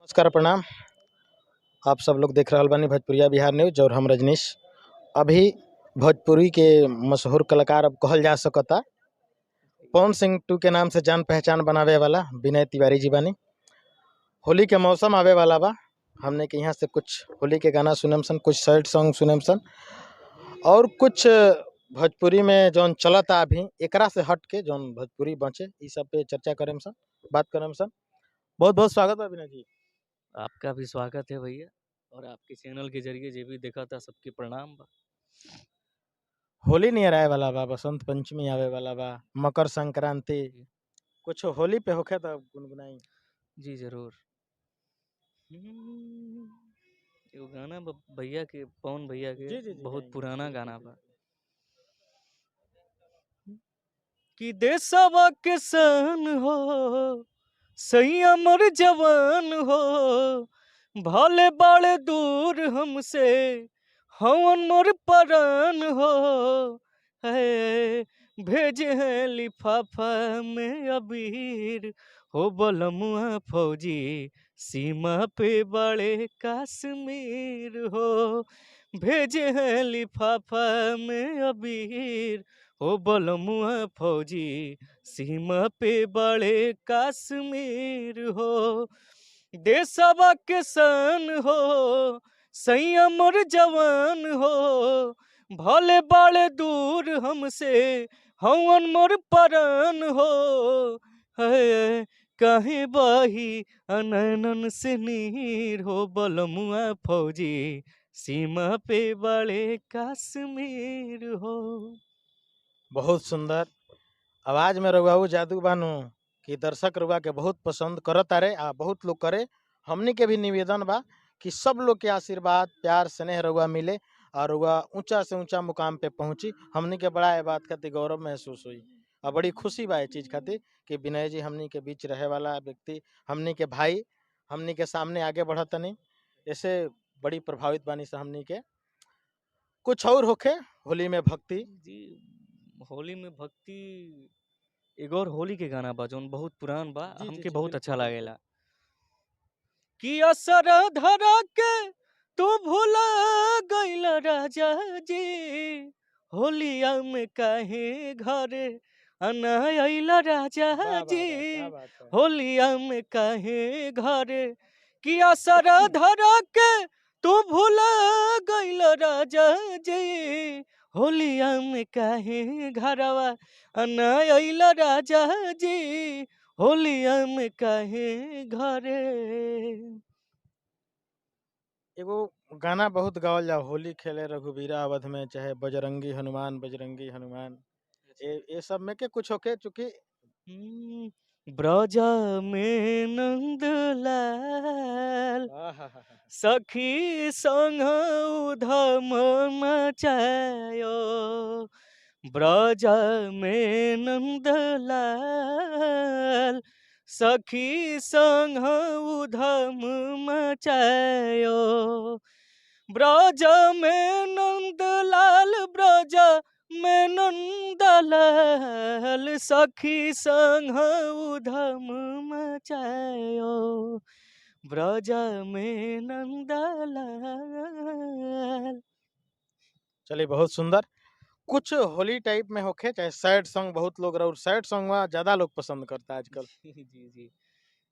नमस्कार प्रणाम। आप सब लोग देख रहल बानी भोजपुरिया बिहार न्यूज और हम रजनीश। अभी भोजपुरी के मशहूर कलाकार अब कहल जा सकता पवन सिंह टू के नाम से जान पहचान बनावे वाला विनय तिवारी जी बानी। होली के मौसम आवे वाला बा, हमने के यहाँ से कुछ होली के गाना सुनम सन, कुछ सैड सॉन्ग सुनम सन और कुछ भोजपुरी में जौन चलता अभी एकरा से हट के जौन भोजपुरी बचे ई सब पे चर्चा करेम सन, बात करम सन। बहुत बहुत स्वागत बा विनय जी। आपका भी स्वागत है भैया और आपके चैनल के जरिए जे भी देखा था सबके प्रणाम बा। होली नियर आए वाला बा, बसंत पंचमी आवे वाला बा, मकर संक्रांति, कुछ होली पे होखे तो गुनगुनाई। जी जरूर। एगो गाना भैया के पवन भैया के जी जी जी बहुत गाएंगे, पुराना बिल्कुल गाना बा बिल्कुल। कि देशवा के सन हो सही अमर जवान हो भले बड़े दूर हमसे हवन मोर परान हो है भेजे हैं लिफाफा में अबीर हो बलमुआ फौजी सीमा पे बड़े कश्मीर हो भेजे हैं लिफाफा में अबीर हो बलमुआ फौजी सीमा पे बड़े कश्मीर हो देशवा के सन हो संयम और जवान हो भले बड़े दूर हमसे हवन मोर परान हो है कहीं बही अनैनन से नीर हो बलमुआ फौजी सीमा पे बड़े कश्मीर हो। बहुत सुंदर आवाज में रउआ जादू बानू कि दर्शक रउआ के बहुत पसंद करत तारे आ बहुत लोग करे। हमनी के भी निवेदन बा कि सब लोग के आशीर्वाद प्यार स्नेह रउआ मिले और रउआ ऊंचा से ऊंचा मुकाम पे पहुंची। हमनी के बड़ा ए बात खातिर गौरव महसूस हुई और बड़ी खुशी बा ए चीज खातिर कि विनय जी हमनी के बीच रहे वाला व्यक्ति, हमनी के भाई, हमनी के सामने आगे बढ़तनी, ऐसे बड़ी प्रभावित बानी से हमनी के। कुछ और होखे होली में भक्ति। जी होली में भक्ति एगो और होली के गाना बा जौन बहुत पुरान बा जी जी हमके जी बहुत बिल्कुल अच्छा बिल्कुल। लागेला कि असर धरा के तू भूला गइल राजा जी होलिया में काहे घरे अना आइल राजा वाह वाह जी वाह, क्या बात है। होलिया में काहे घरे कि असर धरा के तू भूला गइल राजा जी होलिया में काहे घरवा अना आइल राजा जी होलिया में काहे घरे। एगो गाना बहुत गावल जा, होली खेले रघुवीरा अवध में, चाहे बजरंगी हनुमान बजरंगी हनुमान, ये सब में के कुछ होके चूंकि ब्रज में नंद लाल सखी संग उधम मचायो ब्रज में नंद लाल सखी संग उधम मचायो ब्रज में नंद लाल ब्रज में नंदलाल सखी संग उधम मचायो ब्रज में नंदलाल। चलिए बहुत सुंदर। कुछ होली टाइप में होके चाहे सैड सॉन्ग, बहुत लोग और सैड सॉन्ग में ज्यादा लोग पसंद करता है आजकल। जी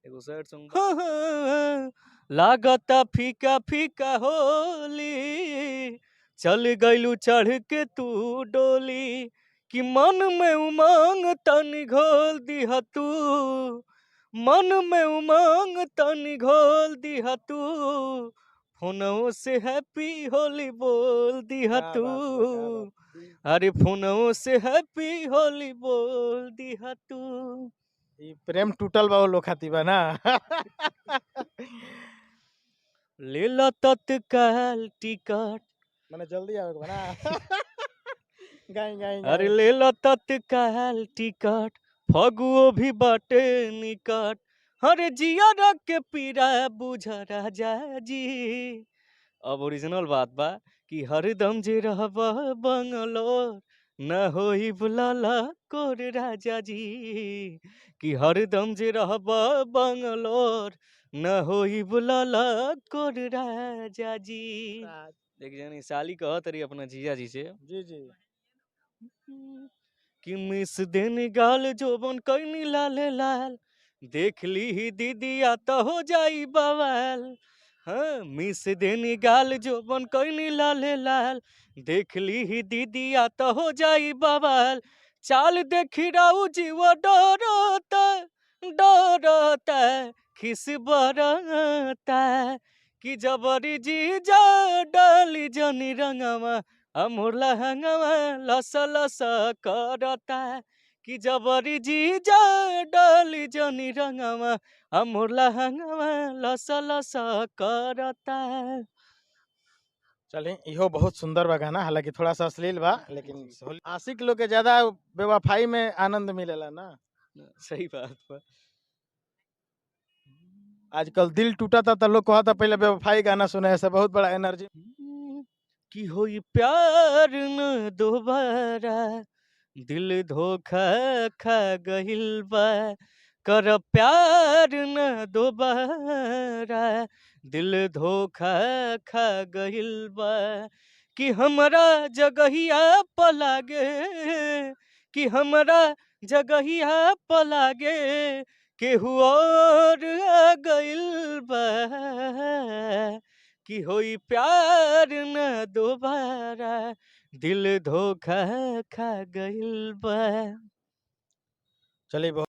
एगो सैड सॉन्ग लागता फीका फीका होली चल गइलू चढ़ के तू डोली कि मन में उमंग तनी घोल दिहा तू मन में उमंग तनी घोल दिहा तू फोनों से हैप्पी होली बोल दिहा क्या तू बात बा, क्या बात। अरे फोनों से हैप्पी होली बोल दिहा तू। ई प्रेम टूटल बा वो लोग खातिर बा ना। ले लो तत्काल टिकट मैंने जल्दी आवे के बा ना। गाई गाई अरे गाई। ले लो तत्काल टिकट फगुओ भी बाटे निकट अरे जिया रख के पीरा बुझ राजा जी। अब ओरिजिनल बात बा कि हरदम जे रहब बंगलोर न होई बुलाला कोर राजा जी कि हरदम जे रहब बंगलोर न होई बुलाला कोर राजा जी। देख जानी साली कहत रही अपना जीजा जी से जी जी कि मिस दिन गाल जोबन कैनी लाले लाल, देख ली ही दीदिया तो हो जाई बवाल। हाँ मिस दिन गाल जोबन कैनी लाले लाल, देख ली ही दीदिया तो हो जाई बवाल। चाल देखी राउ जीव डरता डरता, खिस बरता कि जबरी जी जा डाली जनी रंगवा, अमोर लहंगवा लस लस करता कि जबरी जी जा डाली जनी रंगवा, अमोर लहंगवा लस लस करता। चलिए इहो बहुत सुंदर बा गाना, हालांकि थोड़ा सा अश्लील बा, लेकिन आशिक लोग के ज्यादा बेवफाई में आनंद मिलेला ना। सही बात बा। आजकल दिल टूटा था तो लोग कहता पहले बेवफाई गाना सुने से बहुत बड़ा एनर्जी। कि होई प्यार न दोबारा, दिल धोखा खा गइल बा। कर प्यार न दोबारा, दिल धोखा खा गइल बा। कि हमरा जगहिया पलागे, कि हमरा जगहिया पलागे, केहू और आ गइल बा। कि होई प्यार न दोबारा, दिल धोखा खा गइल बा। चलिए बहुत